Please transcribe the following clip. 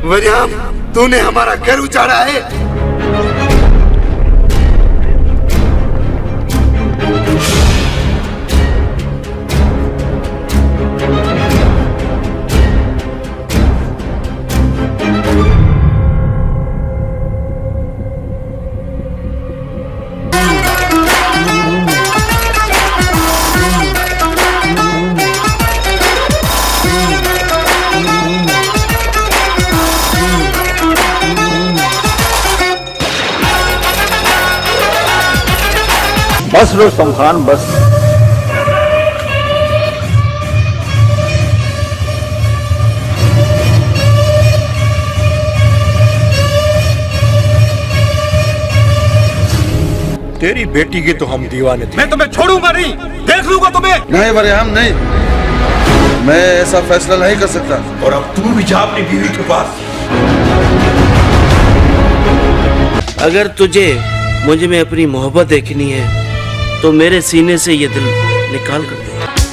वरियाम, तूने हमारा घर उजाड़ा है। बस रुस्तम खान, बस। तेरी बेटी के तो हम दीवाने थे। मैं तुम्हें छोड़ूंगा नहीं, देख लूंगा तुम्हें। नहीं वरियाम, नहीं, मैं ऐसा फैसला नहीं कर सकता। और अब तू भी जा अपनी बीवी के पास। अगर तुझे मुझे में अपनी मोहब्बत देखनी है तो मेरे सीने से ये दिल निकाल कर दे।